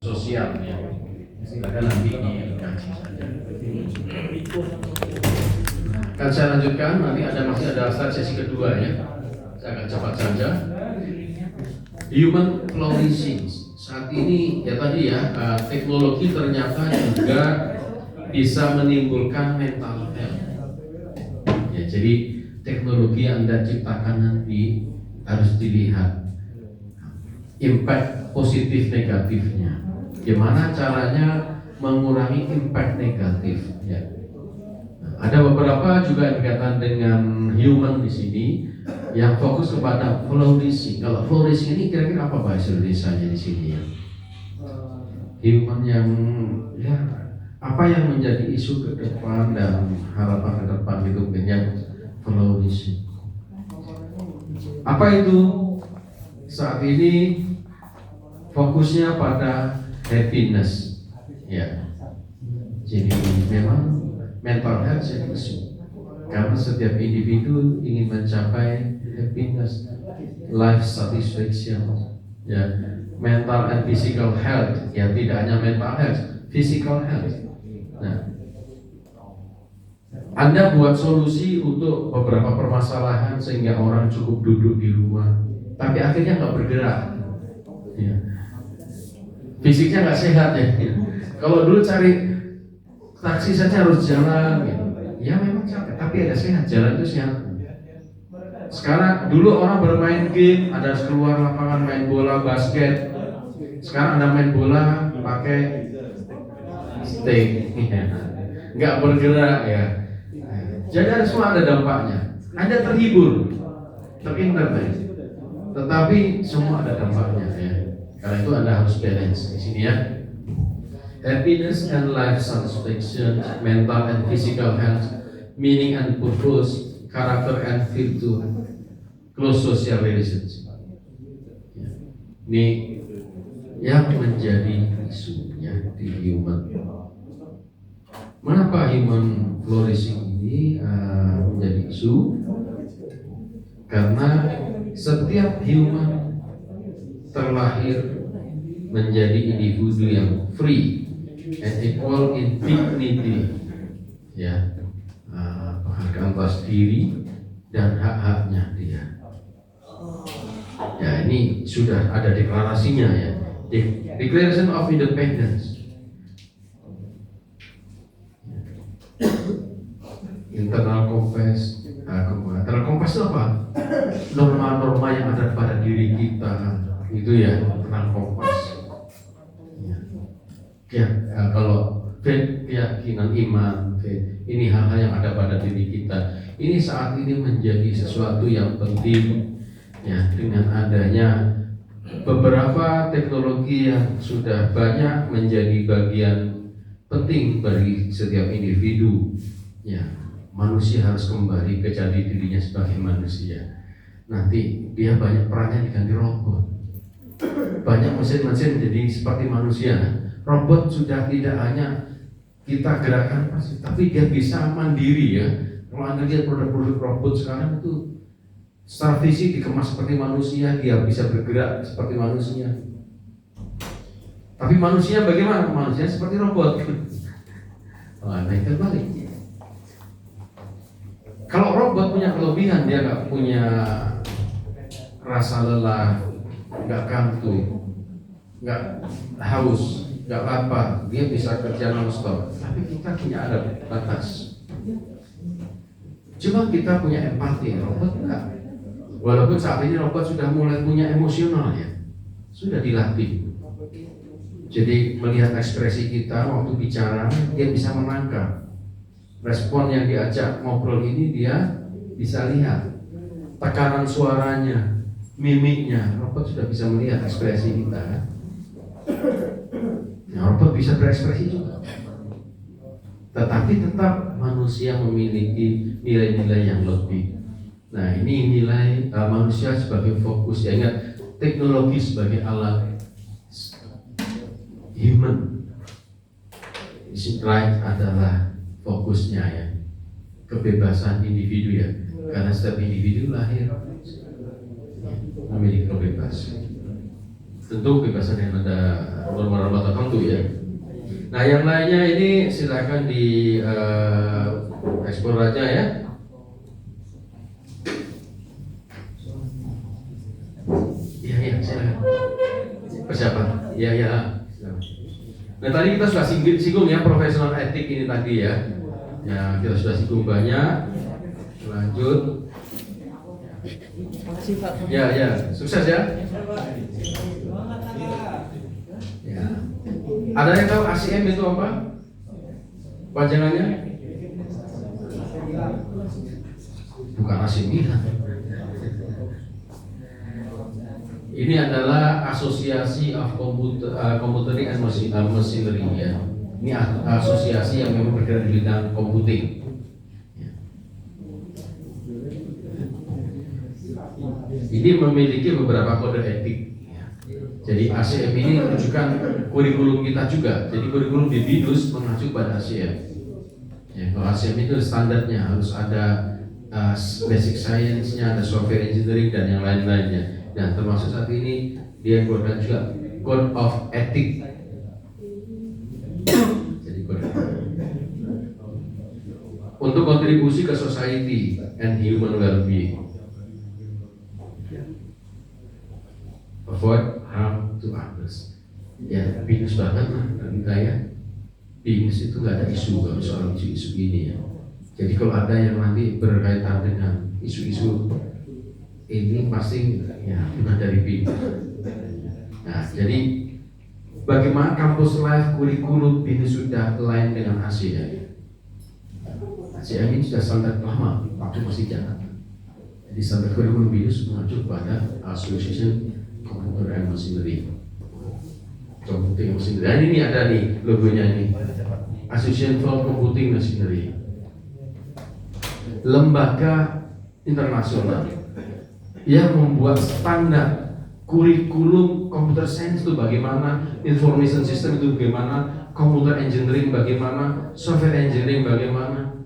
sosial ya. Silakan nanti dikaji saja. Akan saya lanjutkan, nanti masih ada slide sesi kedua ya. Saya akan cepat saja. Human flourishing. Saat ini ya tadi ya, teknologi ternyata juga bisa menimbulkan mental health. Ya, jadi teknologi yang Anda ciptakan nanti harus dilihat impact positif negatifnya. Gimana caranya mengurangi impact negatif ya. Ada beberapa juga yang berkaitan dengan human di sini yang fokus kepada flourishing. Kalau flourishing ini kira-kira apa bahasa Indonesianya di sini ya? Human yang ya apa yang menjadi isu ke depan dan harapan ke depan itu yang flourishing. Apa itu? Saat ini fokusnya pada happiness ya. Jadi memang mental health jadi isu karena setiap individu ingin mencapai happiness, life satisfaction ya, mental and physical health ya, tidak hanya mental health, physical health. Nah, Anda buat solusi untuk beberapa permasalahan sehingga orang cukup duduk di rumah tapi akhirnya nggak bergerak ya. Fisiknya nggak sehat ya. Kalau dulu cari taksi saja harus jalan gitu. Ya memang capek, tapi ada sehat, jalan itu sehat. Sekarang dulu orang bermain game, ada keluar lapangan main bola, basket. Sekarang Anda main bola pakai stick, nggak bergerak ya. Jadi semua ada dampaknya. Anda terhibur, terintervensi, tetapi semua ada dampaknya ya. Karena itu Anda harus balance di sini ya. Happiness and life satisfaction, mental and physical health, meaning and purpose, character and virtue, close social relationship. Ya. Ini yang menjadi isunya di human. Mengapa human flourishing ini menjadi isu? Karena setiap human terlahir menjadi individu yang free and equal in dignity ya, penghargaan atas diri dan hak-haknya dia ya. Ini sudah ada deklarasinya ya, Declaration of Independence. Internal compass. Internal compass itu apa? Norma-norma yang ada pada diri kita itu ya, internal compass ya. Kalau faith, keyakinan, iman, faith, ini hal-hal yang ada pada diri kita. Ini saat ini menjadi sesuatu yang penting ya, dengan adanya beberapa teknologi yang sudah banyak menjadi bagian penting bagi setiap individu ya. Manusia harus kembali ke jati dirinya sebagai manusia. Nanti dia banyak perannya diganti robot. Banyak mesin-mesin menjadi seperti manusia. Robot sudah tidak hanya kita gerakan pasti, tapi dia bisa mandiri ya. Kalau Anda lihat produk-produk robot sekarang itu secara fisik dikemas seperti manusia, dia bisa bergerak seperti manusia. Tapi manusia bagaimana? Manusia seperti robot. Nah, itu balik. Kalau robot punya kelebihan, dia nggak punya rasa lelah, nggak kantuk, nggak haus, nggak lapar, dia bisa kerja non-stop. Tapi kita punya ada batas. Cuma kita punya empati, robot enggak. Walaupun saat ini robot sudah mulai punya emosional ya, sudah dilatih. Jadi melihat ekspresi kita waktu bicara, dia bisa menangkap. Respon yang diajak ngobrol ini dia bisa lihat. Tekanan suaranya, mimiknya, robot sudah bisa melihat ekspresi kita. Nah, robot bisa berekspresi juga. Tetapi tetap manusia memiliki nilai-nilai yang lebih. Nah, ini nilai manusia sebagai fokus. Ya, ingat, teknologi sebagai alat, human right adalah fokusnya ya. Kebebasan individu ya. Karena setiap individu lahir memiliki kebebasan. tentu kebebasan yang ada norma-norma tertentu ya. Nah yang lainnya ini silakan di eksplor aja ya. Iya silakan. Persiapan. Iya. Nah tadi kita sudah singgung ya profesional etik ini tadi ya. Ya kita sudah singgung banyak. Lanjut. Ya, sukses ya. Ya. Ada yang tahu ACM itu apa? Panjangannya? Bukan AC Milan. Ini adalah Asosiasi of Computing and Machinery ya. Ini asosiasi yang memang bergerak di bidang computing. Ini memiliki beberapa kode etik. Jadi ACM ini menunjukkan kurikulum kita juga. Jadi kurikulum di BINUS mengacu pada ACM. Ya, kalau ACM itu standarnya harus ada basic science-nya, ada software engineering dan yang lain-lainnya. Dan termasuk saat ini dia keluarkan juga code of ethic. Jadi code untuk kontribusi ke society and human well-being. Avoid harm to others. Ya, BINUS banget lah kita ya. BINUS itu nggak ada isu kalau soal isu-isu ini ya. Jadi kalau ada yang nanti berkaitan dengan isu-isu ini pasti ya bukan dari BINUS. Nah, jadi bagaimana kampus life kurikulum BINUS sudah lain dengan ASEAN? ASEAN ini sudah standar lama, waktu masih Jakarta. Jadi standar kurikulum BINUS mengacu pada Association Computer and Machinery. Computing Machinery. Dan ini ada nih logonya ini. Association for Computing Machinery. Lembaga internasional yang membuat standar kurikulum computer science itu bagaimana, information system itu bagaimana, computer engineering bagaimana, software engineering bagaimana,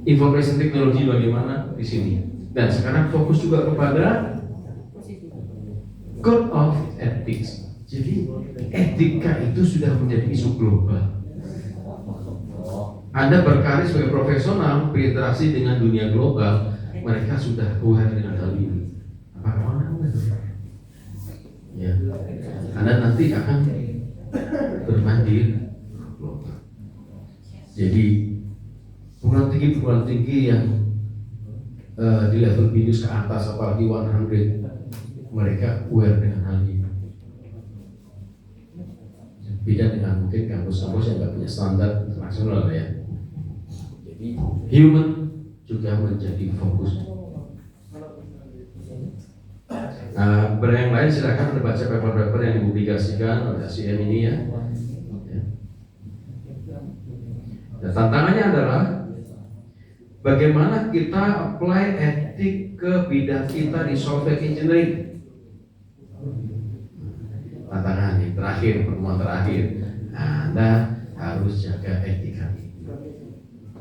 information technology bagaimana di sini. Dan sekarang fokus juga kepada code of ethics. Jadi etika itu sudah menjadi isu global. Anda berkarir sebagai profesional berinteraksi dengan dunia global, mereka sudah aware dengan hal ini. Apakah Anda ya, Anda nanti akan bermandiri global. Jadi perguruan tinggi yang di level BINUS ke atas, apalagi 100, mereka aware dengan hal ini. Beda dengan mungkin kampus-kampus yang nggak punya standar internasional ya. Jadi human juga menjadi fokus. Nah, yang lain silakan baca paper-paper yang dipublikasikan oleh ACM ini ya. Dan tantangannya adalah bagaimana kita apply etik ke bidang kita di software engineering. Tantangan yang terakhir, pertemuan terakhir, Anda harus jaga etika.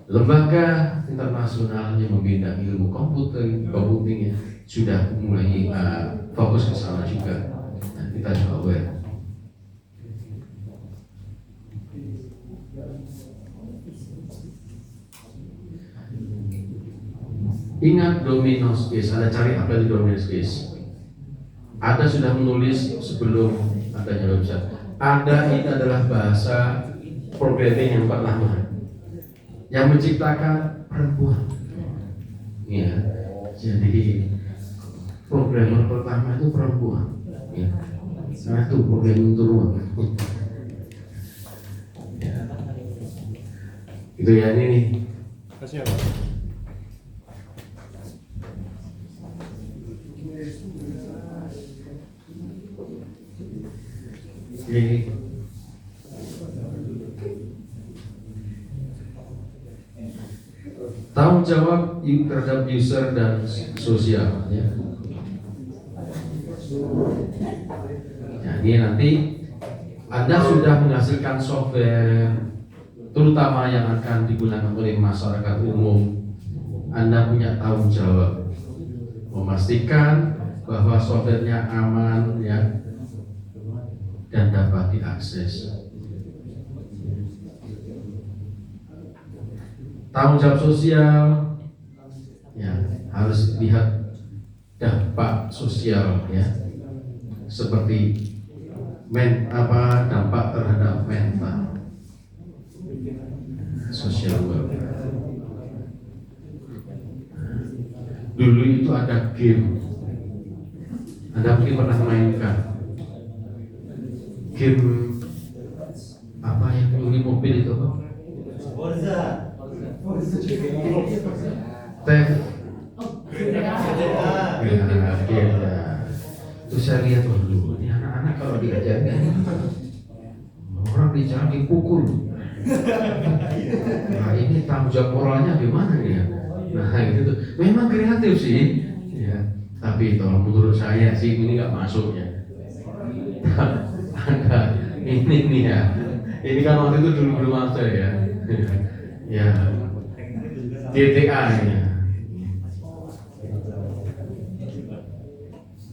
Lembaga internasional yang membina ilmu computing sudah mulai fokus ke sana juga. Dan kita juga aware. Ingat domino space, Anda cari apa di domino space. Anda sudah menulis sebelum adanya website. Ada ini adalah bahasa programming yang pertama yang menciptakan perempuan. Ya, jadi programmer pertama itu perempuan. Ya, satu programming turun. Ya. Itu ya ini nih. Kasih apa? Jadi tanggung jawab terhadap user dan sosial ya. Nah, ini nanti Anda sudah menghasilkan software terutama yang akan digunakan oleh masyarakat umum. Anda punya tanggung jawab memastikan bahwa softwarenya aman ya dan dapat diakses. Tanggung jawab sosial ya harus lihat dampak sosial ya, seperti dampak terhadap mental, social welfare. Dulu itu ada game, Anda mungkin pernah mainkan game apa yang mencuri mobil itu apa? Forza. Terus saya lihat dulu, ini anak-anak kalau diajarkan orang di jalan dipukul. Nah ini tanggung jawab moralnya di mana ya? Nah gitu, memang kreatif sih, ya. Tapi kalau menurut saya sih ini nggak masuk ya. Ini nih ya, ini kan waktu itu dulu belum ada ya. Ya, GTA ya.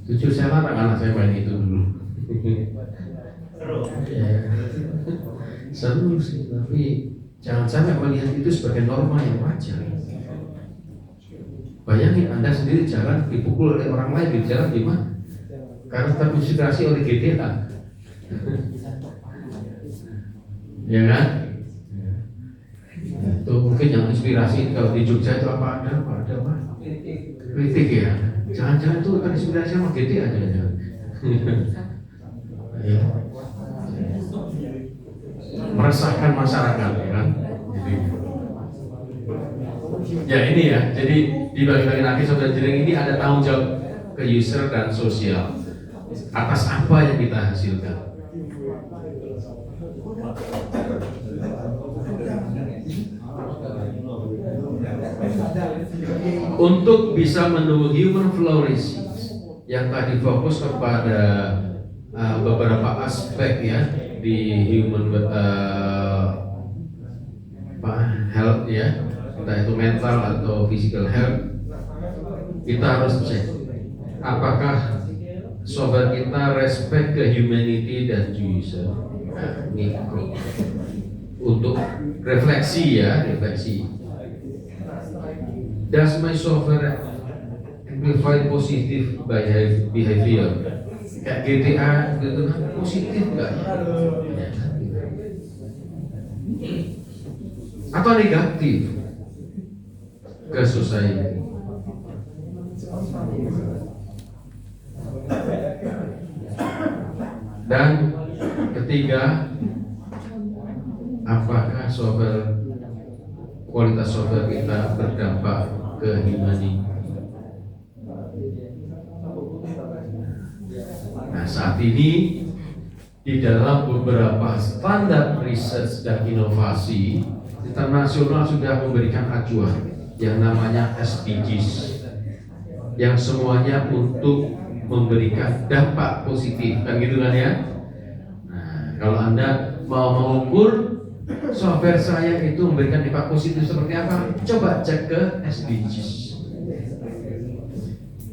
Jujur saya larang anak saya main itu dulu. Ya, seru sih, tapi jangan sampai melihat itu sebagai norma yang wajar. Bayangin Anda sendiri jalan dipukul oleh orang lain di jalan gimana? Karena terinspirasi oleh GTA. Ya kan? Itu mungkin yang inspirasi kalau di Jogja itu apa ada kritik ya. Jangan-jangan itu terinspirasi sama GTA aja. Ya. Meresahkan masyarakat ya kan. Ya ini ya, jadi di bagian akhir software engineering ini ada tanggung jawab ke user dan sosial atas apa yang kita hasilkan. Untuk bisa menunggu human flourishing yang tadi fokus kepada beberapa aspek ya di human health ya, entah itu mental atau physical health, kita harus cek apakah software kita respect ke humanity dan user. Nah, ini untuk refleksi ya, refleksi. Does my software amplify positive behavior? Kayak GTA gitu kan, positif nggak ya? Atau negatif ke society? Dan ketiga, apakah kualitas software kita berdampak ke humanity? Nah saat ini di dalam beberapa standar research dan inovasi internasional sudah memberikan acuan yang namanya SDGs, yang semuanya untuk memberikan dampak positif, kan gitu kan ya. Nah kalau Anda mau mengukur software saya itu memberikan dampak positif seperti apa, coba cek ke SDGs,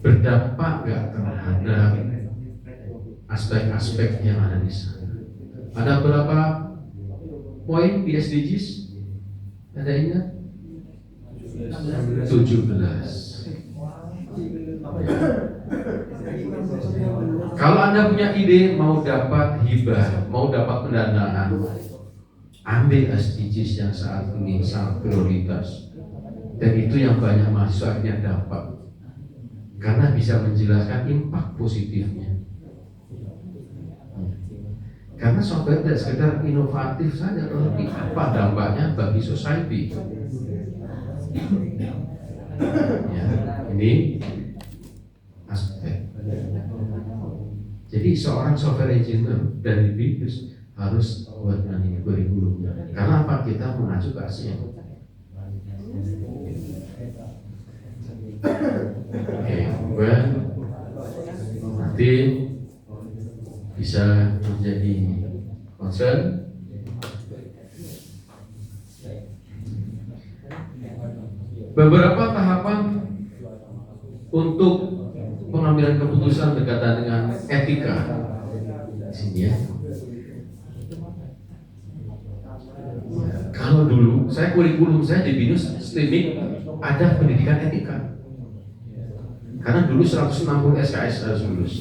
berdampak nggak terhadap aspek-aspek yang ada di sana. Ada berapa poin di SDGs? Ada ingat? 17. Kalau Anda punya ide mau dapat hibah, mau dapat pendanaan, ambil SDGs yang saat ini sangat prioritas, dan itu yang banyak mahasiswanya dapat karena bisa menjelaskan impak positifnya. Karena software tidak sekedar inovatif saja, tetapi apa dampaknya bagi society. Ya, ini aspek. Jadi seorang software engineer dari BIPUS harus buatkan ini kurikulumnya. Karena apa? Kita mengacu ke ASEAN. Oke, nanti bisa menjadi concern. Beberapa tahapan untuk pengambilan pengambilan keputusan berkaitan dengan etika. Di sini ya. Kalau dulu saya kurikulum saya di BINUS streaming ada pendidikan etika. Karena dulu 160 SKS harus lulus.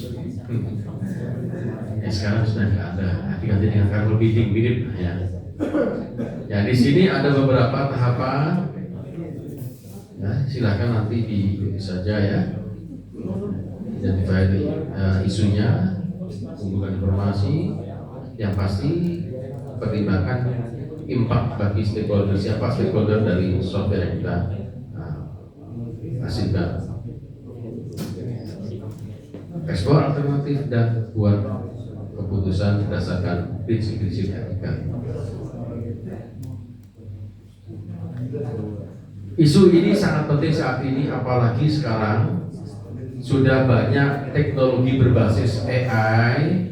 Sekarang sudah nggak ada, diganti dengan carbon bidding mirip ya. Ya di sini ada beberapa tahapan. Ya, silakan nanti diikuti saja ya. Identify isunya, kumpulkan informasi, yang pasti pertimbangkan impact bagi stakeholder, siapa stakeholder dari software yang kita hasilkan. Eksplor alternatif dan buat keputusan berdasarkan prinsip-prinsip etika. Isu ini sangat penting saat ini, apalagi sekarang sudah banyak teknologi berbasis AI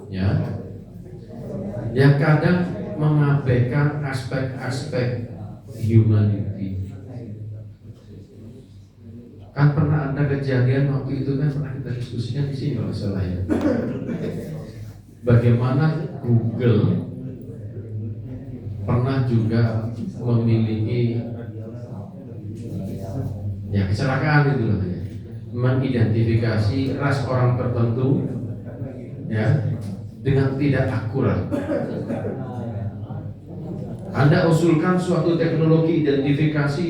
ya, yang kadang mengabaikan aspek-aspek humanity. Kan pernah ada kejadian waktu itu kan pernah kita diskusikan di sini kalau salah ya. Bagaimana Google pernah juga memiliki ya kecelakaan itu loh ya, mengidentifikasi ras orang tertentu ya dengan tidak akurat. Anda usulkan suatu teknologi identifikasi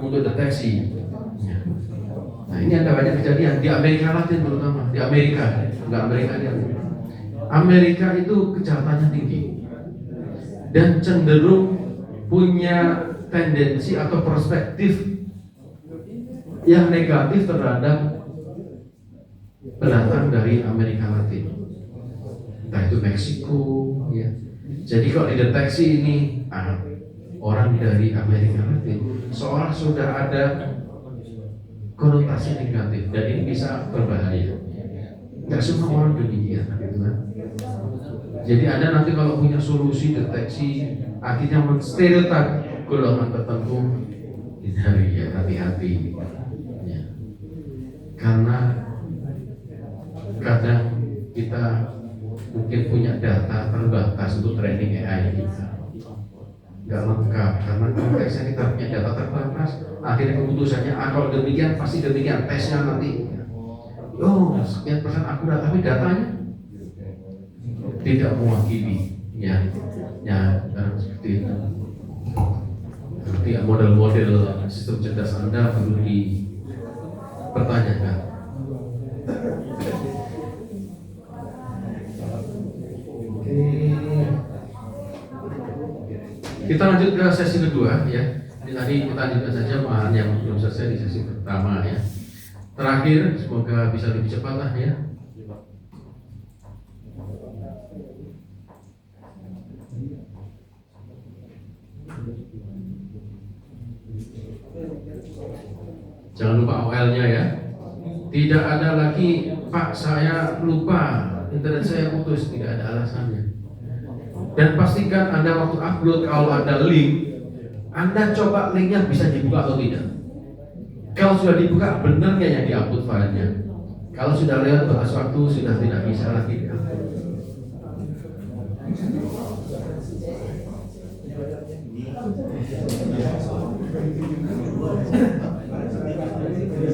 untuk deteksi. Nah ini ada banyak kejadian di Amerika Latin terutama, di Amerika, enggak Amerika aja. Amerika itu kejahatannya tinggi dan cenderung punya tendensi atau perspektif yang negatif terhadap pendatang dari Amerika Latin, entah itu Meksiko ya. Jadi kalau dideteksi ini orang dari Amerika Latin, seolah sudah ada konotasi negatif dan ini bisa berbahaya. Tidak semua orang demikian, gitu kan? Jadi Anda nanti kalau punya solusi deteksi, akhirnya menstereotip golongan tertentu, hindari ya, hati-hati. Ya. Karena kadang kita mungkin punya data terbatas untuk training AI kita, nggak lengkap karena konteksnya kita punya data terbatas. Akhirnya keputusannya kalau demikian pasti demikian, tesnya nanti sekian persen akurat, tapi datanya tidak mewakili ya seperti itu. Berarti model-model sistem cerdas Anda perlu dipertanyakan. Kita lanjut ke sesi kedua ya. Ini tadi kita lanjutkan saja bahan yang belum selesai di sesi pertama ya. Terakhir, semoga bisa lebih cepat lah ya. Jangan lupa OL-nya ya. Tidak ada lagi, Pak saya lupa, internet saya putus, tidak ada alasannya. Dan pastikan Anda waktu upload kalau ada link, Anda coba linknya bisa dibuka atau tidak. Kalau sudah dibuka, benar nggak yang diupload filenya? Kalau sudah lewat batas waktu, sudah tidak bisa lagi diupload.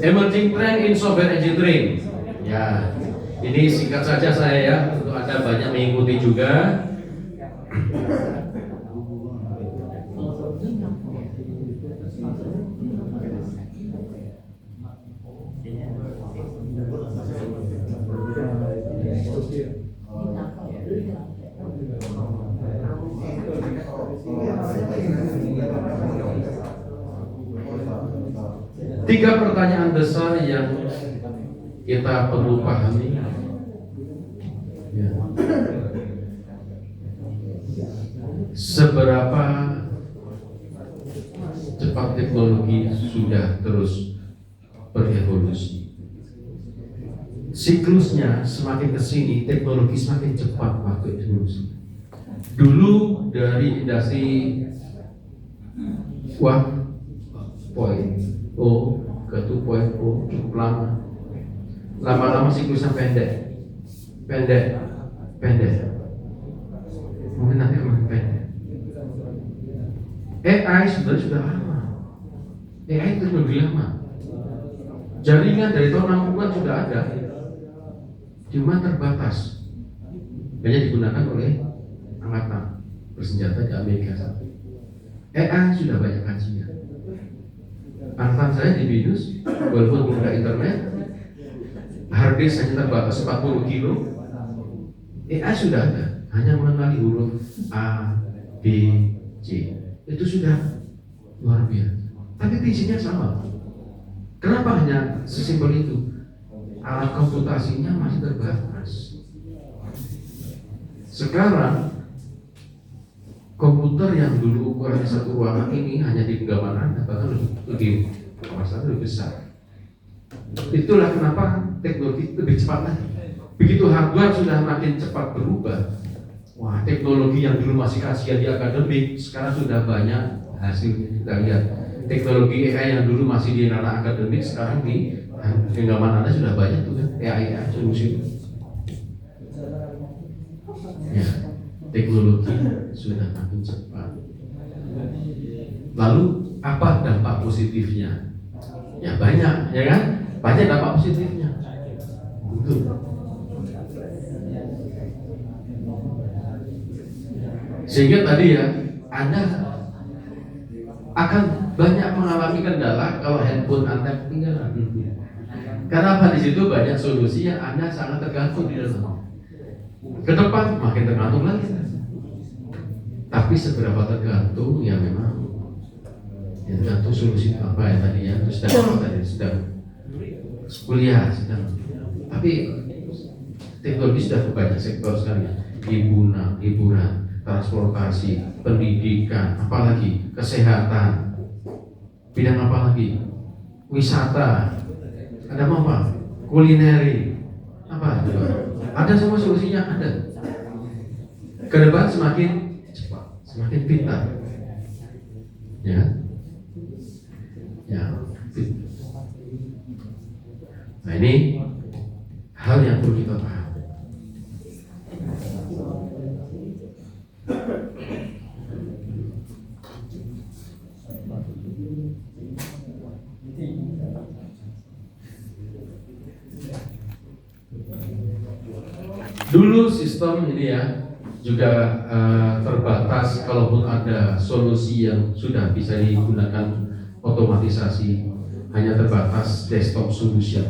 Emerging trend in software engineering. Ya, ini singkat saja saya ya, untuk Anda banyak mengikuti juga. Tiga pertanyaan besar yang kita perlu pahami ya. Seberapa cepat teknologi sudah terus berevolusi. Siklusnya semakin kesini, teknologi semakin cepat waktu evolusi. Dulu dari industri 1.0 ke 2.0 cukup lama. lama-lama siklusnya pendek, pendek, pendek. Mungkin nanti akan pendek. AI sebenarnya sudah lama. AI itu lebih lama. Jaringan dari tahun 60-an sudah ada, cuma terbatas. Banyak digunakan oleh angkatan bersenjata di Amerika. AI sudah banyak kajian. Angkatan saya di BINUS, walaupun belum ada internet, hard disk hanya terbatas 40 kilo. AI sudah ada, hanya mengenali huruf A, B, C. Itu sudah luar biasa. Tapi prinsipnya sama. Kenapa hanya sesimpel itu? Alat komputasinya masih terbatas. Sekarang komputer yang dulu ukurannya satu ruangan ini hanya di genggaman Anda, bahkan lebih kawasan lebih besar. Itulah kenapa teknologi lebih cepat lagi. Begitu hardware sudah makin cepat berubah, wah, teknologi yang dulu masih kajian di akademik sekarang sudah banyak hasilnya. Kita lihat teknologi AI yang dulu masih di ranah akademik sekarang di genggaman Anda sudah banyak tuh kan AI solusi. Ya, teknologi sudah makin cepat. Lalu apa dampak positifnya? Ya banyak, ya kan? Banyak dampak positifnya. Betul. Sehingga tadi ya, Anda akan banyak mengalami kendala kalau handphone Anda ketinggalan. Kenapa? Di situ banyak solusi yang Anda sangat tergantung di dalam. Ke depan makin tergantung lagi. Tapi seberapa tergantung ya memang ya tergantung solusi apa ya tadi ya, terus sedang kuliah sedang. Tapi teknologi sudah ke banyak sektor sekali ya. Hiburan, transportasi, pendidikan, apalagi kesehatan, bidang apa lagi, wisata, ada apa? Kulineri, apa? Ada semua solusinya ada. Ke depan semakin cepat, semakin pintar, ya, ya. Nah ini hal yang perlu kita pahami. Dulu sistem ini ya juga terbatas, kalaupun ada solusi yang sudah bisa digunakan otomatisasi, hanya terbatas desktop solution.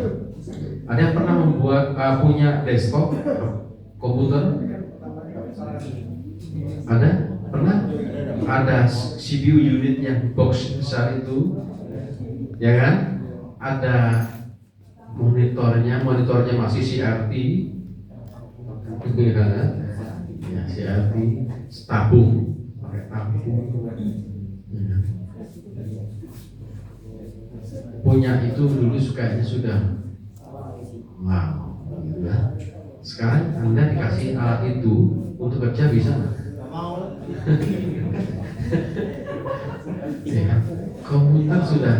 Ada yang pernah membuat punya desktop komputer? Ada? Pernah? Ada CPU unit yang box besar itu, ya kan? Ada monitornya masih CRT. Ya, CRT tabung, pakai tabung. Ya. Punya itu dulu kayaknya sudah wow, gitu ya. Sekarang Anda dikasih alat itu untuk kerja bisa nggak? Ya, komputer sudah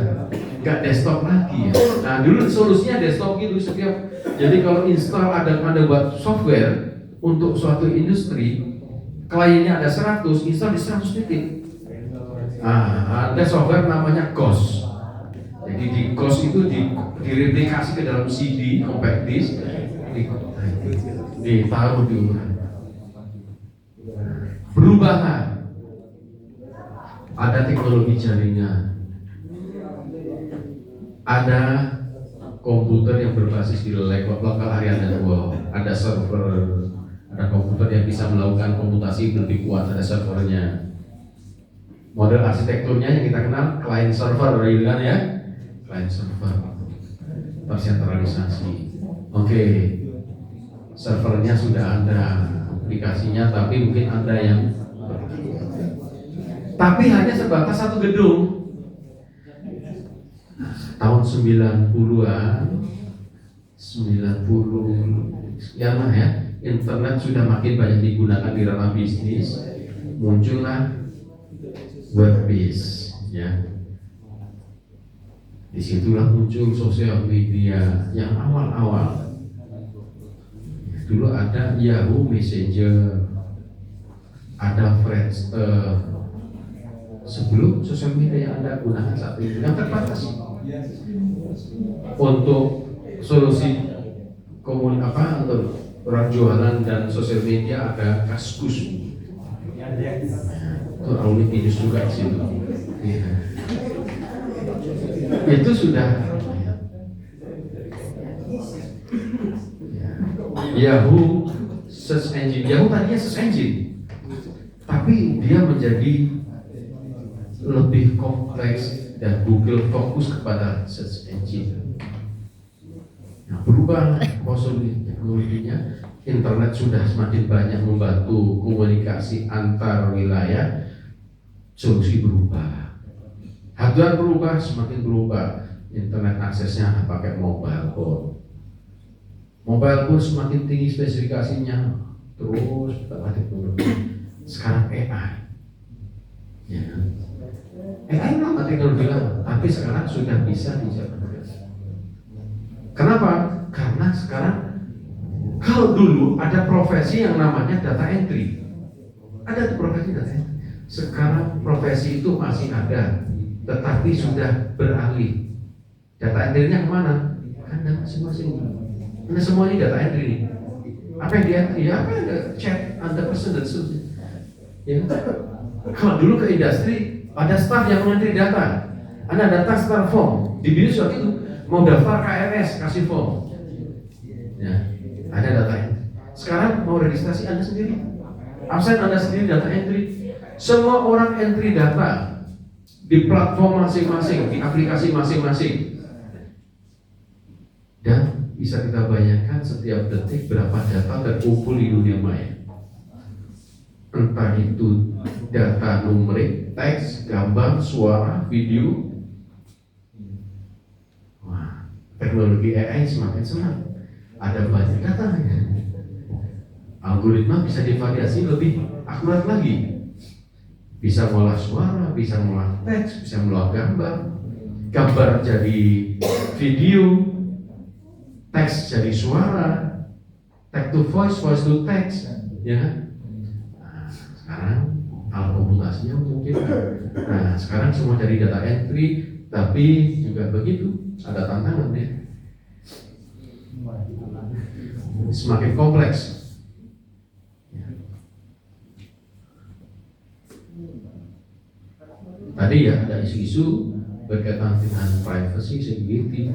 nggak desktop lagi ya. Nah dulu solusinya desktop gitu setiap. Jadi kalau install ada buat software untuk suatu industri, kliennya ada 100, install di 100 titik. Ada software namanya GOS. Jadi di GOS itu direplikasi ke dalam CD, compact disk, ditaruh di ulang. Perubahan. Ada teknologi jaringan. Ada komputer yang berbasis di local area network, ada server, ada komputer yang bisa melakukan komputasi lebih kuat, ada servernya. Model arsitekturnya yang kita kenal client server, gitu kan ya, client server, tersentralisasi. Oke, servernya sudah ada, aplikasinya, tapi mungkin ada yang, tapi hanya sebatas satu gedung. Tahun 90-an, 90 sekian lah ya, internet sudah makin banyak digunakan di ranah bisnis, muncullah web base ya. Disitulah muncul sosial media yang awal-awal. Dulu ada Yahoo Messenger, ada Friendster. Sebelum sosial media yang Anda gunakan saat ini yang terbatas. Untuk solusi untuk orang jualan dan sosial media ada Kaskus. Itu Auli Pinus juga di situ. Ya. Itu sudah Yahoo search engine. Yahoo tadinya search engine, tapi dia menjadi lebih kompleks dan Google fokus kepada search engine. Nah, berubah posisi teknologinya. Internet sudah semakin banyak membantu komunikasi antar wilayah. Solusi berubah, hardware berubah, semakin berubah. Internet aksesnya pakai mobile phone. Mobile phone semakin tinggi spesifikasinya, terus teknologi. Sekarang AI. Ya. AI lama teknologi lama, tapi sekarang sudah bisa dijalankan. Kenapa? Karena sekarang kalau dulu ada profesi yang namanya data entry, ada profesi data entry. Sekarang profesi itu masih ada, tetapi sudah beralih. Data entry-nya kemana? Anda masing-masing. Anda semua ini data entry. Apa yang di entry? Ya, apa yang ada chat antar person dan seterusnya. Ya. Kalau dulu ke industri ada staff yang mengentry data. Anda datang start form di BINUS waktu itu mau daftar KRS kasih form. Ya. Ada data entry. Sekarang mau registrasi Anda sendiri, absen Anda sendiri, data entry. Semua orang entry data di platform masing-masing, di aplikasi masing-masing. Dan bisa kita bayangkan setiap detik berapa data terkumpul di dunia maya. Entah itu data numerik, teks, gambar, suara, video. Wah, teknologi AI semakin senang. Ada banyak data, algoritma bisa divariasi lebih akurat lagi, bisa mengolah suara, bisa mengolah teks, bisa mengolah gambar, gambar jadi video, teks jadi suara, text to voice, voice to text, ya. Nah, sekarang alat komputasinya mungkin. Nah, sekarang semua dari data entry, tapi juga begitu ada tantangan ya. Semakin kompleks. Tadi ya ada isu-isu berkaitan dengan privacy, security.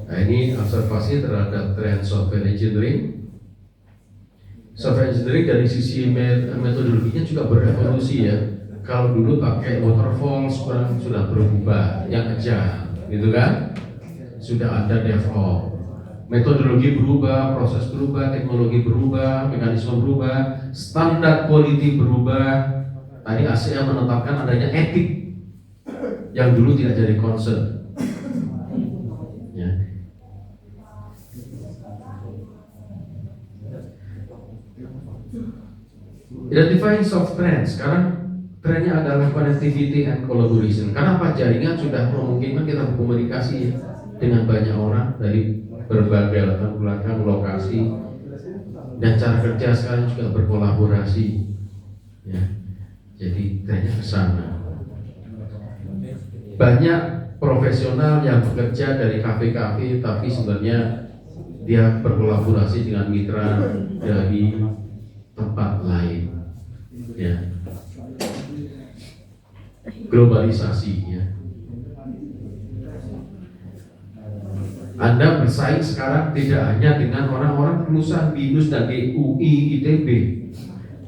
Nah, ini observasi terhadap tren software engineering. Software engineering dari sisi metodologinya juga berevolusi ya. Kalau dulu pakai waterfall, sekarang sudah berubah, yang agile, gitu kan? Sudah ada DevOps. Metodologi berubah, proses berubah, teknologi berubah, mekanisme berubah, standar quality berubah. Tadi ASEAN menetapkan adanya etik yang dulu tidak jadi concern. Ya. Identifying soft trends. Sekarang trennya adalah connectivity and collaboration. Karena apa? Jaringan sudah memungkinkan kita berkomunikasi dengan banyak orang dari berbagai latar belakang, lokasi, dan cara kerja sekarang juga berkolaborasi. Ya. Jadi trennya ke sana. Banyak profesional yang bekerja dari kafe-kafe, tapi sebenarnya dia berkolaborasi dengan mitra dari tempat lain. Ya. Globalisasi ya. Anda bersaing sekarang tidak hanya dengan orang-orang lulusan BINUS dan UI, ITB.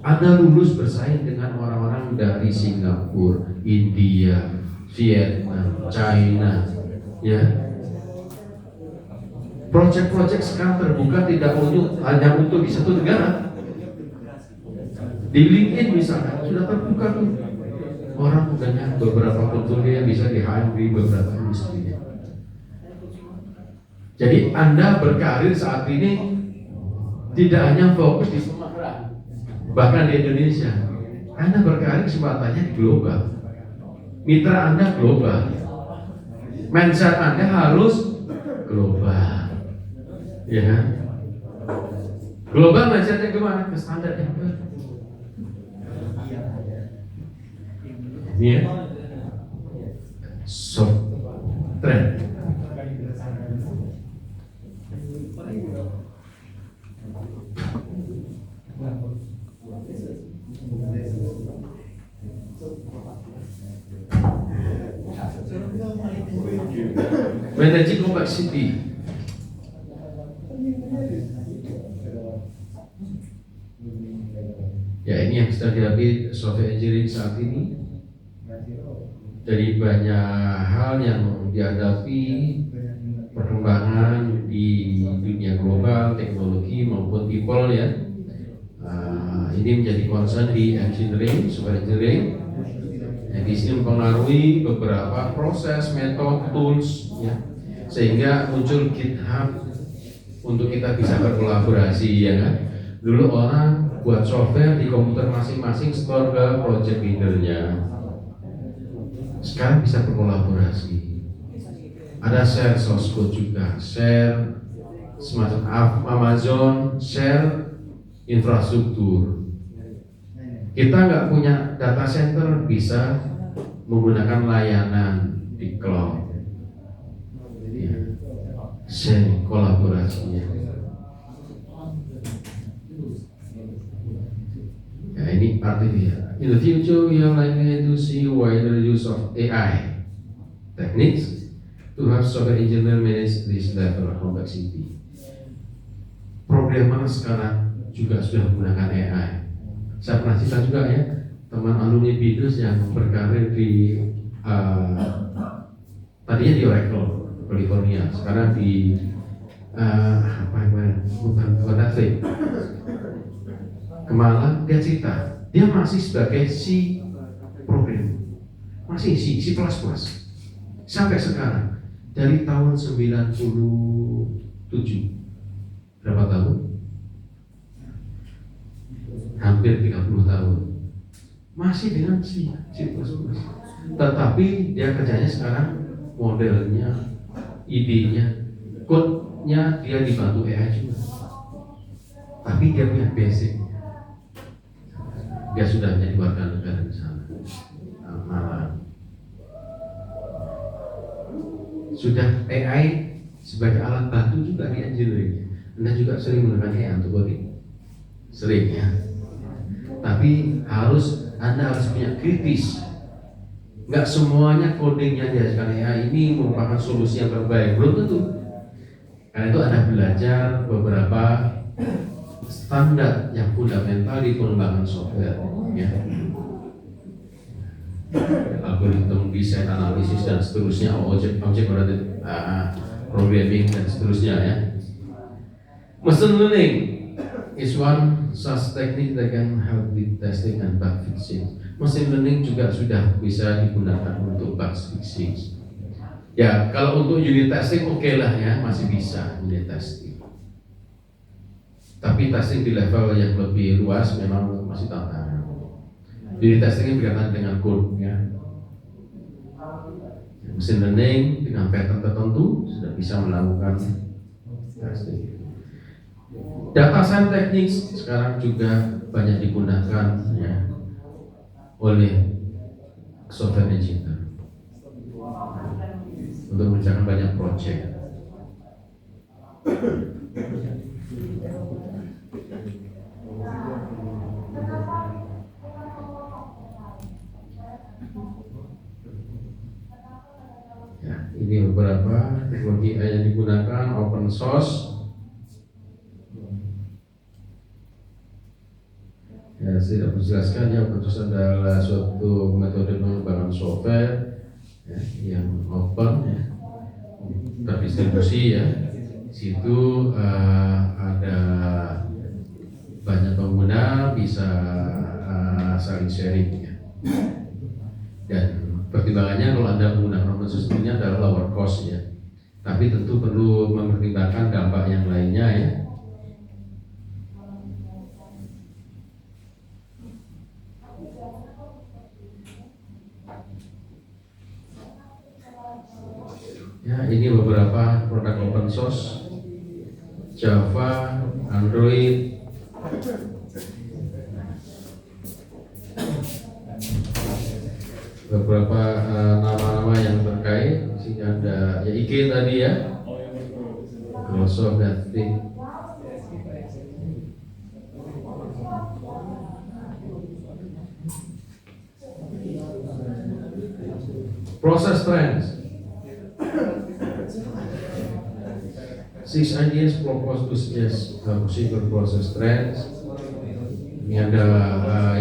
Anda lulus bersaing dengan orang-orang dari Singapura, India, Vietnam, China, ya. Proyek-proyek sekarang terbuka tidak hanya untuk di satu negara. Di LinkedIn misalnya sudah terbuka tuh. Orang punya beberapa portfolio yang bisa di-hire di beberapa industri. Jadi Anda berkarir saat ini Tidak hanya fokus di Sumatera, bahkan di Indonesia. Anda berkarir kesempatannya di global. Mitra Anda global. Mindset Anda harus global. Ya kan? Global mindsetnya gimana? Ke standar yang baru. Ini ya. Soft trend. Managing complexity. Ya, ini yang sedang dihadapi software engineering saat ini. Dari banyak hal yang dihadapi, perkembangan di dunia global, teknologi maupun people ya. Ini menjadi concern di engineering, software engineering. Yang di sini mempengaruhi beberapa proses, metode, tools ya. Sehingga muncul GitHub untuk kita bisa berkolaborasi ya kan. Dulu orang buat software di komputer masing-masing, store ke project leadernya. Sekarang bisa berkolaborasi. Ada share source code juga, share semacam Amazon, share infrastruktur. Kita nggak punya data center, bisa menggunakan layanan di cloud. Ya. Share kolaborasinya. Ya, ini artificial. In the future, we are likely to see wider use of AI techniques to have software engineer manage this level of complexity. Programmer sekarang juga sudah menggunakan AI. Saya pernah cerita juga ya, teman alumni BIDUS yang berkarir di tadinya di Oracle, California, sekarang di bukan Netflix. Kemalang dia cerita, dia masih sebagai C program, masih C++, sampai sekarang dari tahun 97, berapa tahun? Hampir 30 tahun masih dengan C++. Tetapi dia kerjanya sekarang modelnya, idenya, code-nya dia dibantu AI juga. Tapi dia punya basic. Dia sudah menjadi warga negara di sana. Malah sudah AI sebagai alat bantu juga di engineering. Anda juga sering menggunakan AI untuk coding, sering ya. Tapi Anda harus punya kritis. Nggak semuanya coding yang dihasilkan AI ini merupakan solusi yang terbaik, belum tentu. Karena itu Anda belajar beberapa standar yang fundamental di pengembangan software ya. Algoritma, desain, analisis dan seterusnya, object oriented programming dan seterusnya ya. Machine learning is one such technique that can help with testing and bug fixing. Machine learning juga sudah bisa digunakan untuk bug fixing. Ya, kalau untuk unit testing oke lah ya, masih bisa unit testing. Tapi testing di level yang lebih luas memang masih tantangan. Unit testing ini berkaitan dengan code ya. Machine learning dengan pattern tertentu sudah bisa melakukan testing. Data science techniques sekarang juga banyak digunakan ya, oleh software engineer untuk mengerjakan banyak proyek. Ya, ini beberapa teknologi yang digunakan, open source. Ya, saya tidak menjelaskan ya, open source adalah suatu metode pengembangan software ya, yang open ya, terdistribusi ya. Di situ ada banyak pengguna, bisa saling sharing ya. Dan pertimbangannya kalau Anda menggunakan open source ini adalah lower cost ya. Tapi tentu perlu mempertimbangkan dampak yang lainnya ya. Ya, ini beberapa produk open source, Java, Android, beberapa nama-nama yang terkait. Di sini ada ya IG tadi ya, Microsoft Netflix. Process trends. 6 ideas proposed to suggest possible process trends. Ini ada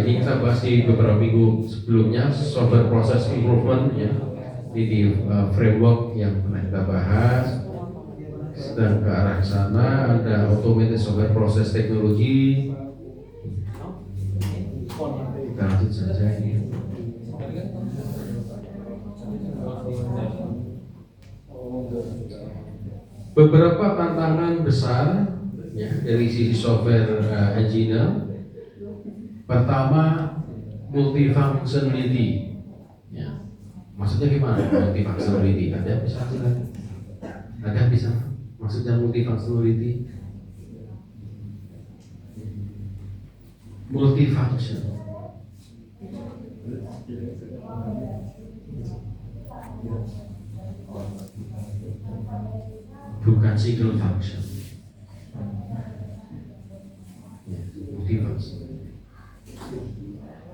ini kita bahas di beberapa minggu sebelumnya, software process improvement ya. Ini di framework yang pernah kita bahas. Sedang ke arah sana ada automated software process technology. Kita lanjut saja ini. Beberapa tantangan besar ya, dari sisi software engineer. Pertama, multifunctionality. Ya. Maksudnya gimana multifunctionality? Ada yang bisa? Ada yang bisa? Maksudnya multifunctionality? Multifunction. Bukan single function. Multifunction.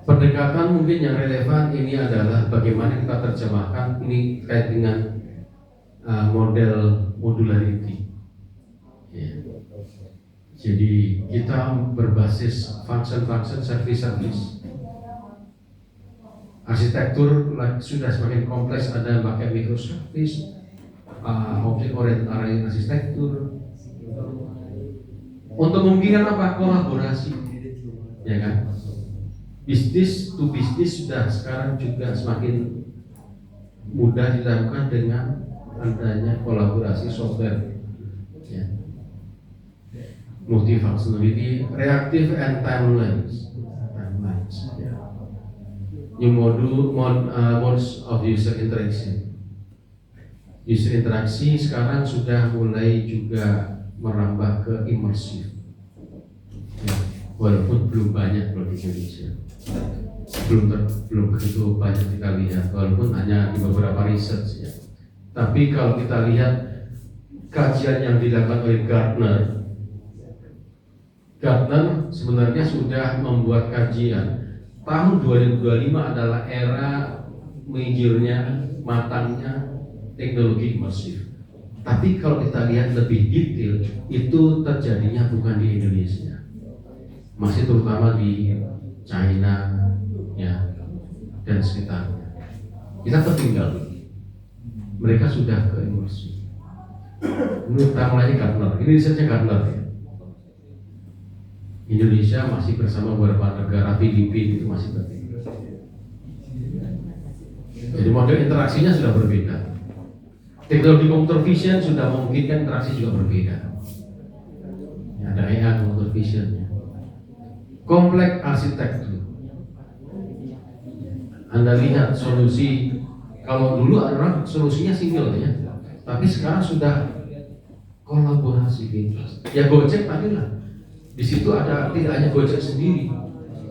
Pendekatan mungkin yang relevan ini adalah bagaimana kita terjemahkan ini terkait dengan model modularity. Ya. Jadi kita berbasis function-function, service-service. Arsitektur sudah semakin kompleks, ada yang pakai microservice, object oriented arsitektur. Untuk memungkinkan apa? Kolaborasi, ya kan? Bisnis to bisnis sudah sekarang juga semakin mudah dilakukan dengan adanya kolaborasi software, ya. Multifunctionality, reactive and timelines, ya. New modes of user interaction. User interaksi sekarang sudah mulai juga merambah ke imersif, ya. Walaupun belum banyak kalau di Indonesia, belum begitu banyak kita lihat, walaupun hanya di beberapa research ya. Tapi kalau kita lihat kajian yang dilakukan oleh Gartner sebenarnya sudah membuat kajian tahun 2025 adalah era majornya, matangnya teknologi imersif. Tapi kalau kita lihat lebih detail, itu terjadinya bukan di Indonesia, masih terutama di China ya dan sekitarnya. Kita tertinggal, mereka sudah ke imersif. Ini mulai Gartner, ini risetnya Gartner ya. Indonesia masih bersama beberapa negara, Filipina itu masih tertinggal. Jadi model interaksinya sudah berbeda. Teknologi computer vision sudah memungkinkan interaksi juga berbeda. Ya, ada AI computer visionnya. Kompleks arsitektur. Anda lihat solusi, kalau dulu orang solusinya single ya, tapi sekarang sudah kolaborasi gitu. Ya Gojek tadi lah, di situ ada tidak hanya Gojek sendiri,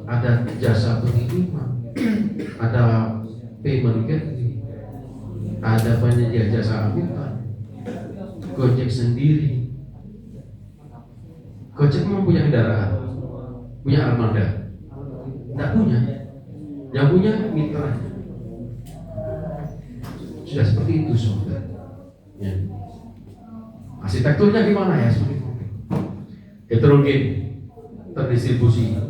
ada jasa pengiriman, ada payment gateway, ada penyedia jasa angkutan, Gojek sendiri. Gojek memang punya kendaraan, punya armada? Tidak punya. Yang punya mitra. Sudah seperti itu software. Ya. Arsitekturnya gimana ya? Heterogen, terdistribusi. Ya.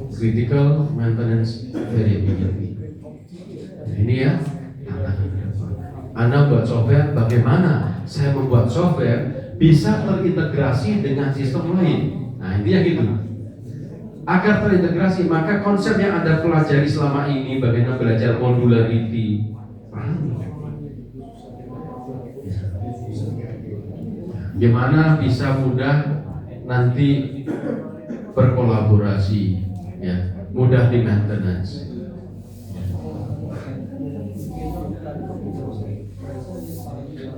Critical maintenance variability. Nah, ini ya. Anda buat software, bagaimana saya membuat software bisa terintegrasi dengan sistem lain. Nah, intinya gitu. Agar terintegrasi, maka konsep yang Anda pelajari selama ini, bagaimana belajar modularity, gimana bisa mudah nanti berkolaborasi, ya, mudah di maintenance.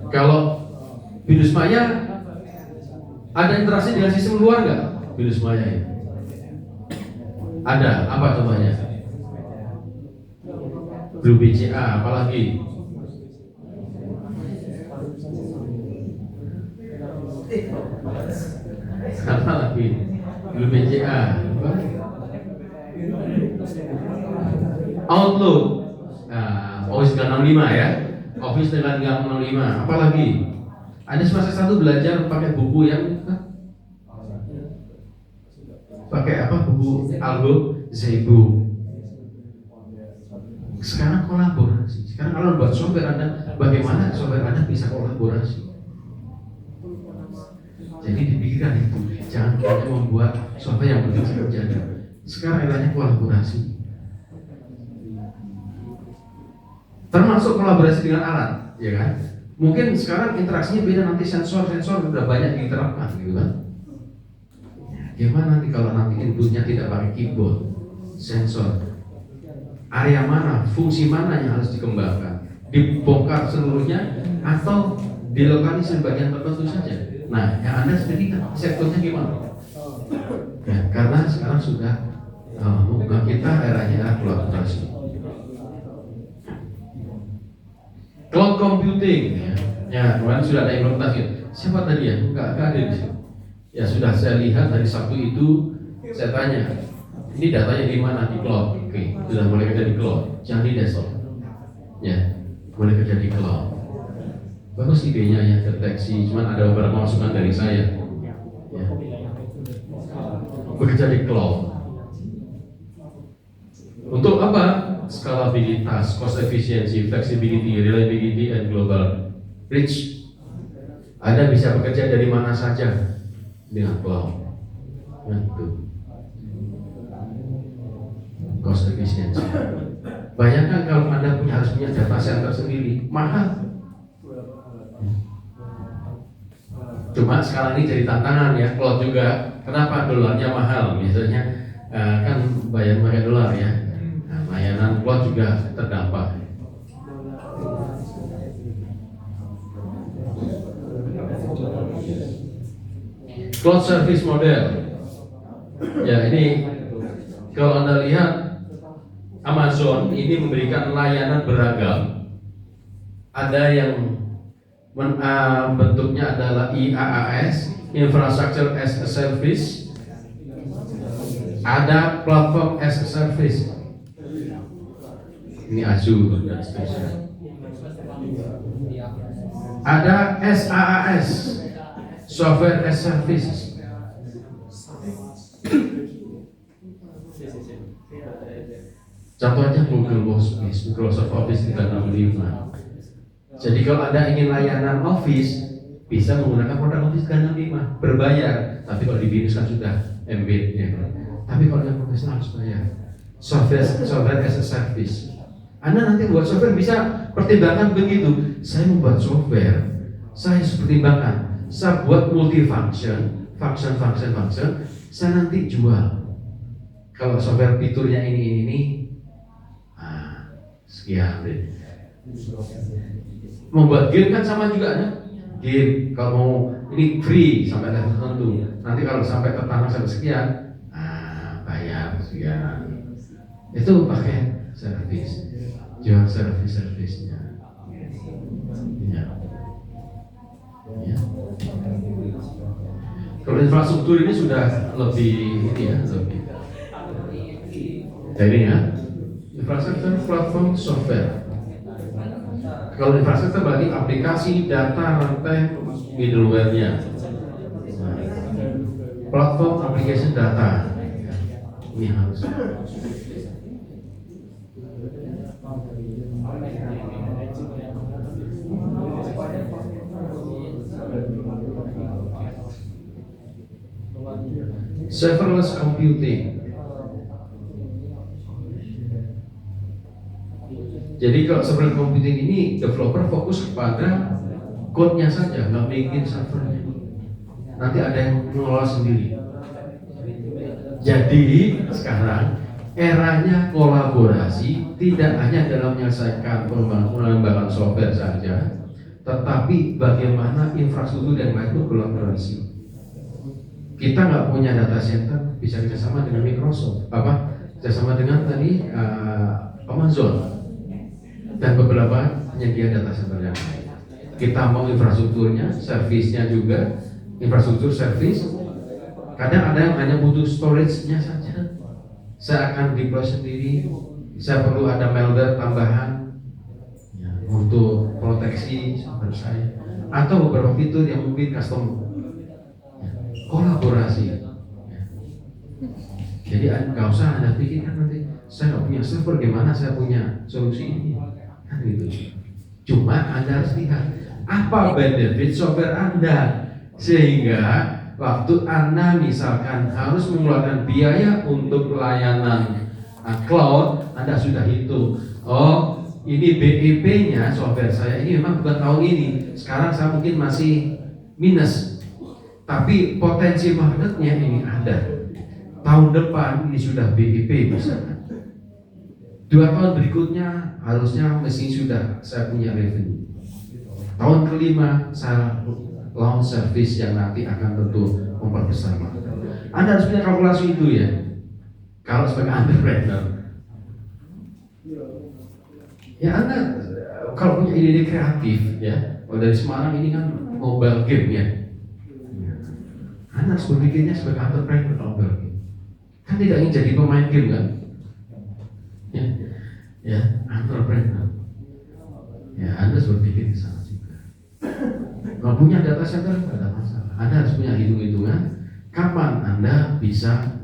Kalau Binus Maya ada interaksi dengan sistem luar nggak? Binus Maya ini ada apa contohnya? Grup BCA, apalagi? Apa lagi? Grup BCA, apa? Outlook, Office 365 ya, Office 365, apalagi? Ada semester 1 belajar pakai buku yang pakai apa? Buku Algo Zebo. Sekarang kolaborasi. Sekarang kalau buat software Anda, bagaimana software Anda bisa kolaborasi? Jadi dipikirkan itu, jangan hanya membuat software yang begitu saja. Sekarang eranya kolaborasi. Termasuk kolaborasi dengan alat, ya kan? Mungkin sekarang interaksinya beda, nanti sensor sudah banyak diterapkan, gitu kan? Gimana nanti kalau nanti inputnya tidak pakai keyboard, sensor? Area mana, fungsi mana yang harus dikembangkan? Dibongkar seluruhnya atau dilokalisir bagian tertentu saja? Nah, yang Anda sendiri kan sektornya gimana? Ya, karena sekarang sudah kita eranya kolaborasi. Cloud computing, ya kemarin sudah ada implementasi. Siapa tadi ya? Enggak ada di sini. Ya sudah saya lihat dari Sabtu itu, saya tanya, ini datanya di mana? Di cloud. Oke, sudah mulai kerja di cloud, jangan di desktop. Ya, mulai kerja di cloud. Bagus idenya ya, deteksi. Cuman ada beberapa masukan dari saya. Ya. Bekerja di cloud. Untuk apa? Scalabilitas, cost efficiency, flexibility, reliability, and global reach. Anda bisa bekerja dari mana saja dengan cloud. Itu cost efficiency. Bayangkan kalau Anda harus punya data center sendiri, mahal. Cuma sekarang ini jadi tantangan ya, cloud juga. Kenapa? Dolarnya mahal. Biasanya kan bayar pakai dolar ya. Layanan cloud juga terdampak. Cloud service model. Ya, ini kalau Anda lihat Amazon ini memberikan layanan beragam. Ada yang bentuknya adalah IaaS, Infrastructure as a Service. Ada Platform as a Service. Ini Azure dan seterusnya. Ada SaaS, Software as Service. Contohnya Google Workspace, Microsoft Office 365. Jadi kalau Anda ingin layanan Office, bisa menggunakan produk Office 365, berbayar. Tapi kalau di Binus kan sudah embed ya. Tapi kalau yang profesional harus bayar. Software as a Service. Anda nanti buat software bisa pertimbangkan begitu. Saya membuat software, saya harus pertimbangkan. Saya buat multifunction, function. Saya nanti jual. Kalau software fiturnya ini, sekian deh. Membuat game kan sama juga ya. Game kalau mau ini free sampai level tertentu. Nanti kalau sampai tertanam sampai sekian, bayar sekian. Itu pakai service. Jual service-nya. Ya. Kalau infrastruktur ini sudah lebih lebih. Ini ya. Infrastruktur platform software. Kalau infrastruktur berarti aplikasi, data, rantai, middleware-nya. Platform application data. Ini harus. Serverless computing. Jadi kalau serverless computing ini developer fokus kepada code-nya saja, nggak bikin servernya. Nanti ada yang mengelola sendiri. Jadi sekarang eranya kolaborasi, tidak hanya dalam menyelesaikan pengembangan software saja, tetapi bagaimana infrastruktur yang lain itu kolaborasi. Kita nggak punya data center, bisa kerjasama dengan Microsoft, kerjasama dengan tadi Amazon dan beberapa penyedia data center yang lain. Kita mau infrastrukturnya, servisnya juga, infrastruktur servis. Kadang ada yang hanya butuh storage-nya saja. Saya akan deploy sendiri. Saya perlu ada melder tambahan untuk proteksi server saya, atau beberapa fitur yang mungkin custom, kolaborasi. Jadi nggak usah Anda pikirkan nanti saya nggak punya server, gimana saya punya solusi ini, kan gitu. Cuma Anda harus lihat apa benefit software Anda, sehingga waktu Anda misalkan harus mengeluarkan biaya untuk layanan cloud, Anda sudah hitung, oh ini BEP-nya software saya ini memang bukan tahun ini, sekarang saya mungkin masih minus, tapi potensi marketnya ini ada. Tahun depan ini sudah BEP misalnya. 2 tahun berikutnya harusnya mesin sudah saya punya revenue. Tahun kelima saya launch service yang nanti akan tentu memperbesar market. Anda harus punya kalkulasi itu ya. Kalau sebagai entrepreneur, ya Anda kalau punya ide kreatif ya, kalau dari Semarang ini kan mobile game ya, Anda harus berpikirnya sebagai entrepreneur mobile game. Kan tidak ingin jadi pemain game kan? Ya, entrepreneur. Ya, Anda harus berpikir di sana juga. Kalau punya data center tidak ada masalah. Anda harus punya hitung-hitungan kapan Anda bisa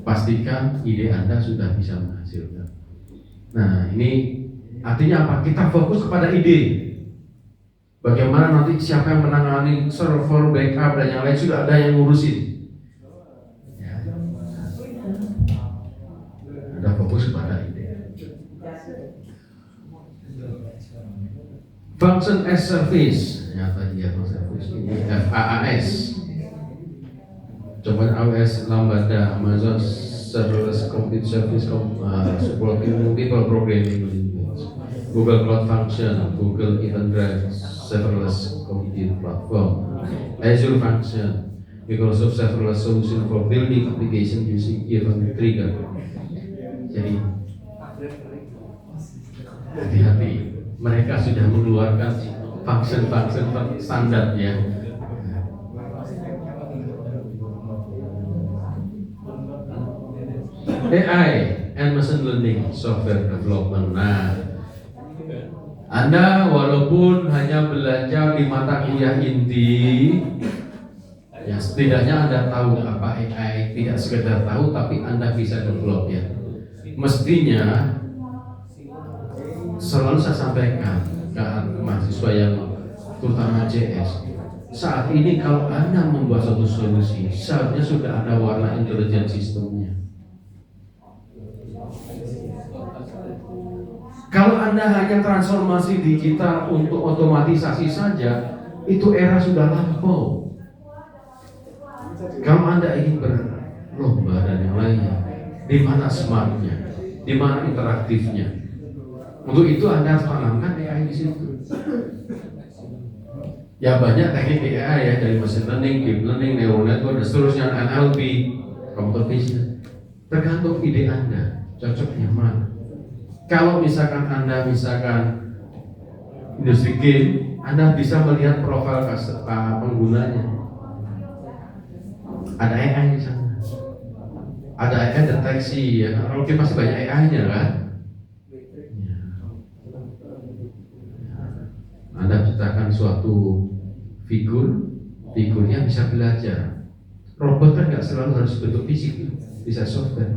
pastikan ide Anda sudah bisa menghasilkan. Nah, ini artinya apa? Kita fokus kepada ide. Bagaimana nanti siapa yang menangani server, backup dan yang lain sudah ada yang ngurusin. Ya. Ada fokus kepada ide. Function as service, ya tadi ya service ini FaaS. Coba AWS Lambda, Amazon Serverless Compute Service, supporting multiple programming languages, Google Cloud Function, Google Event Drive, Serverless Compute Platform, Azure Function, Microsoft Serverless Solution for building application using Event Trigger. Jadi hati-hati, mereka sudah mengeluarkan function-function standar ya. AI and machine learning software development. Nah, Anda walaupun hanya belajar di mata kuliah inti, ya setidaknya Anda tahu apa AI. Tidak sekedar tahu, tapi Anda bisa develop ya. Mestinya selalu saya sampaikan ke mahasiswa yang terutama JS, saat ini kalau Anda membuat suatu solusi, seharusnya sudah ada warna intelijen sistemnya. Kalau Anda hanya transformasi digital untuk otomatisasi saja, itu era sudah lampau. Kalau Anda ingin berlomba dan yang lainnya, di mana smartnya, di mana interaktifnya, untuk itu Anda harus tanamkan AI di situ. Ya banyak teknik AI ya, dari machine learning, deep learning, neural network, dan seterusnya, NLP, computer vision. Tergantung ide Anda, cocoknya mana. Kalau misalkan Anda industri game, Anda bisa melihat profil penggunanya. Ada AI di sana. Ada AI deteksi ya. Kalau game pasti banyak AI-nya kan. Anda ciptakan suatu figurnya bisa belajar. Robot kan nggak selalu harus bentuk fisik, bisa software.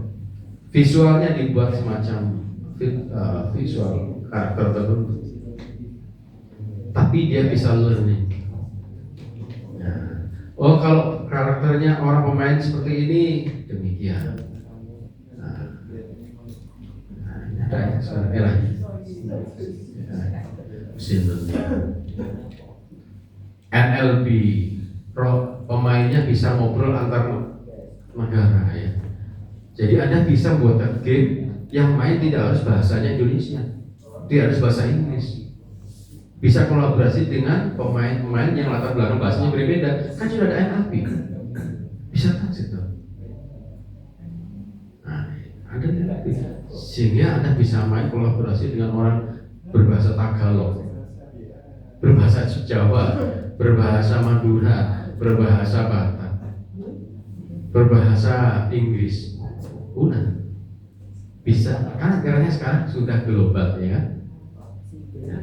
Visualnya dibuat semacam visual karakter tertentu, tapi dia bisa learning. Nah, oh kalau karakternya orang pemain seperti ini demikian. Ada era NLP, pemainnya bisa ngobrol antar negara ya. Jadi Anda bisa buat game yang main tidak harus bahasanya Indonesia, tidak harus bahasa Inggris. bisa kolaborasi dengan pemain-pemain yang latar belakang bahasanya berbeda, kan sudah ada NLP, bisa transit tuh. Nah, ada NLP, sehingga Anda bisa main kolaborasi dengan orang berbahasa Tagalog, berbahasa Jawa, berbahasa Madura, berbahasa Batak, berbahasa Inggris, udah bisa, karena caranya sekarang sudah global ya kan.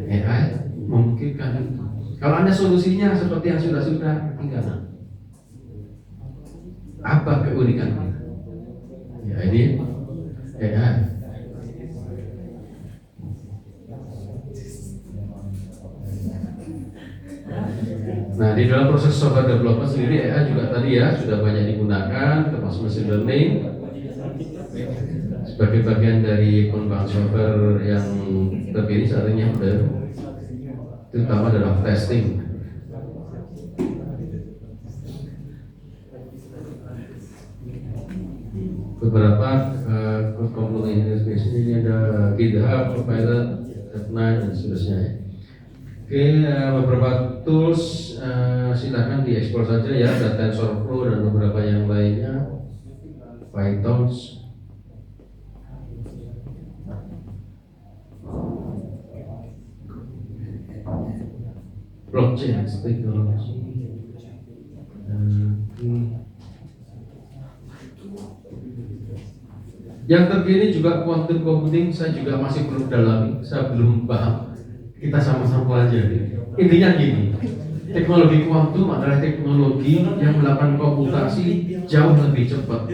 AI memungkinkan itu. Kalau Anda solusinya seperti yang sudah tinggal, apa keunikannya? Ya ini AI. Nah, di dalam proses software development sendiri AI juga tadi ya sudah banyak digunakan, termasuk machine learning sebagai bagian dari pengembangan software yang terpilih saat ini yang baru, terutama dalam testing. Beberapa komponen ini ada GitHub, Copilot, F9 dan seterusnya. Oke, beberapa tools silakan dieksplor saja ya, ada TensorFlow dan beberapa yang lainnya, Python. Blockchain technology. Yang terkini juga quantum computing, saya juga masih belum dalami, saya belum paham. Kita sama-sama aja. Intinya gini, teknologi kuantum adalah teknologi yang melakukan komputasi jauh lebih cepat.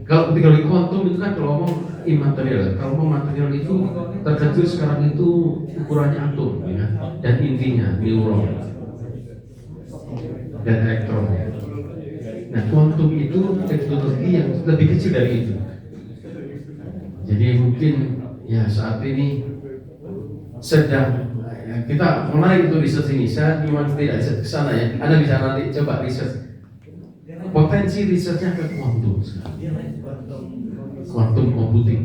Kalau teknologi kuantum itu kan kalau ngomong imaterial, kalau ngomong material itu terkecil sekarang itu ukurannya atom, ya, dan intinya neuron dan elektron. Nah, kuantum itu teknologi yang lebih kecil dari itu. Jadi mungkin ya saat ini sedang ya, kita menarik itu riset ini. Saya cuma tidak riset ke sana ya. Anda bisa nanti coba riset. Potensi risetnya ke kuantum sekarang. Quantum computing.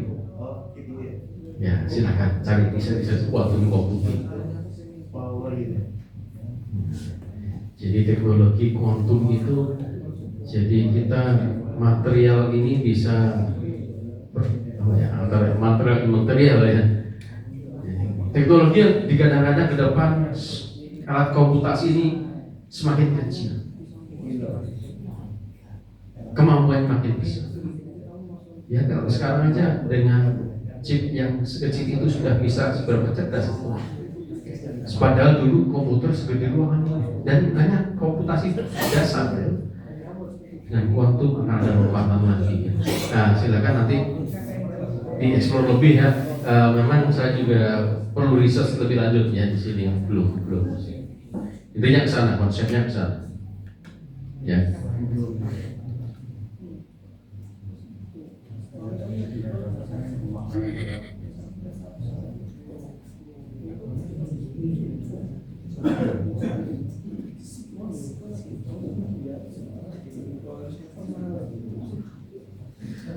Ya, silakan cari riset quantum computing. Jadi teknologi kuantum itu, jadi kita material ini bisa antara material imaterial ya. Teknologi yang digadang-gadang ke depan alat komputasi ini semakin kecil, kemampuan makin besar. Ya kalau sekarang aja dengan chip yang sekecil itu sudah bisa seberapa cerdas itu. Padahal dulu komputer segede ruangan dan hanya komputasi dasar. Dengan kuantum akan ada lompatan lagi. Nah silakan nanti dieksplor lebih ya. Memang saya juga perlu riset lebih lanjut ya di sini, belum. Intinya ke sana, konsepnya ke sana. Ya.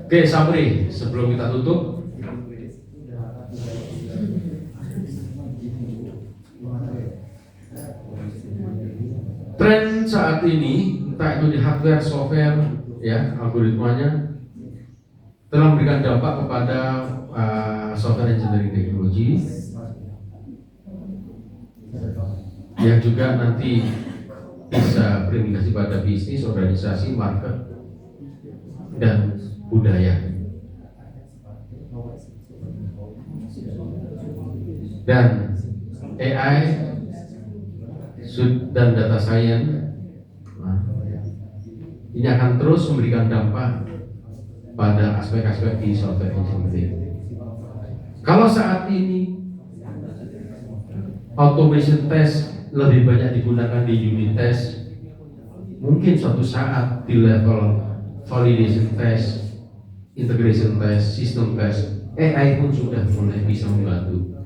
Oke, summary sebelum kita tutup. Tren saat ini, entah itu di hardware, software, ya, algoritmanya telah memberikan dampak kepada software engineering teknologi yang juga nanti bisa berimplikasi pada bisnis, organisasi, market, dan budaya. Dan AI dan data science ini akan terus memberikan dampak pada aspek-aspek di software engineering. Kalau saat ini automation test lebih banyak digunakan di unit test, mungkin suatu saat di level validation test, integration test, system test, AI pun sudah mulai bisa membantu.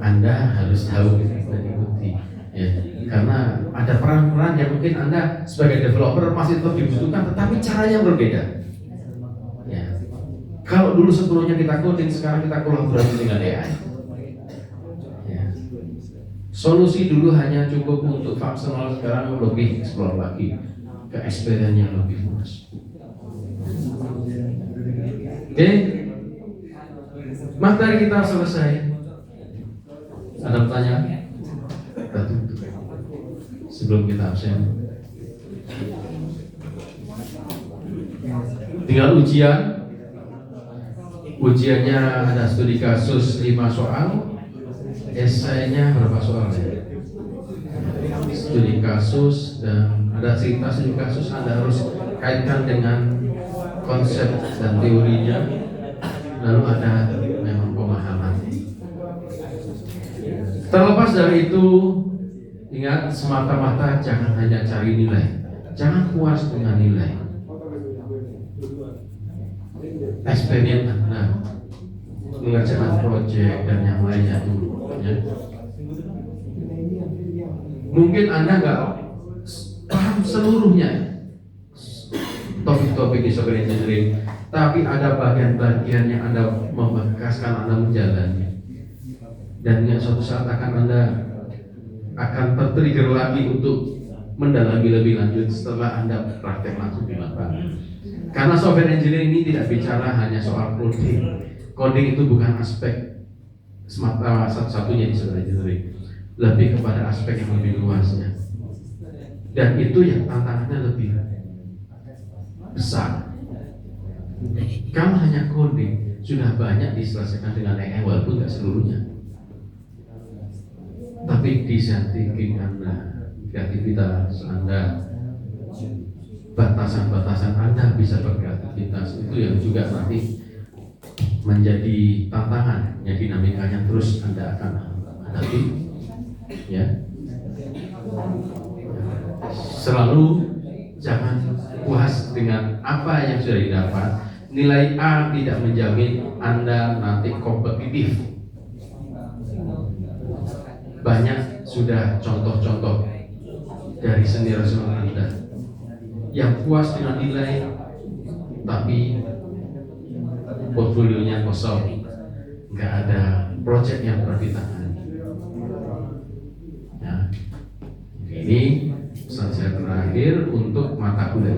Anda harus tahu dan ikuti, ya, karena ada peran-peran yang mungkin Anda sebagai developer masih tetap dibutuhkan, tetapi caranya berbeda. Ya. Kalau dulu sebelumnya kita coding, sekarang kita kolaborasi dengan AI. Solusi dulu hanya cukup untuk functional, sekarang lebih explore lagi ke experience yang lebih luas. Oke, materi kita selesai. Ada pertanyaan? Kita tutup sebelum kita absen. Tinggal ujian. Ujiannya ada studi kasus 5 soal. Esainya berapa soal ya? Studi kasus, dan ada cerita studi kasus, Anda harus kaitkan dengan konsep dan teorinya. Lalu ada memang pemahaman. Terlepas dari itu, ingat, semata-mata jangan hanya cari nilai, jangan puas dengan nilai. Experience Anda mengerjakan proyek dan yang lainnya dulu ya. Mungkin Anda nggak paham seluruhnya topik-topik di software engineering, tapi ada bagian-bagian yang Anda membekaskan Anda menjalani, dan yang suatu saat Anda akan tertrigger lagi untuk mendalami lebih lanjut setelah Anda praktek langsung di lapangan. Karena software engineering ini tidak bicara hanya soal coding. Coding itu bukan aspek semata satu-satunya di software engineering, lebih kepada aspek yang lebih luasnya. Dan itu yang tantangannya lebih besar. Kalau hanya coding sudah banyak diselesaikan dengan AI, walaupun nggak seluruhnya. Tapi design thinking Anda, kreativitas Anda, batasan-batasan Anda bisa berkreativitas, itu yang juga nanti menjadi tantangan, ya, dinamikanya terus Anda akan hadapi, ya. Selalu jangan puas dengan apa yang sudah didapat. Nilai A tidak menjamin Anda nanti kompetitif. Banyak sudah contoh-contoh dari senior-senior Anda yang puas dengan nilai tapi portfolionya kosong, nggak ada proyek yang pernah ditangani. Ya. Ini pesan saya terakhir untuk mata kuliah.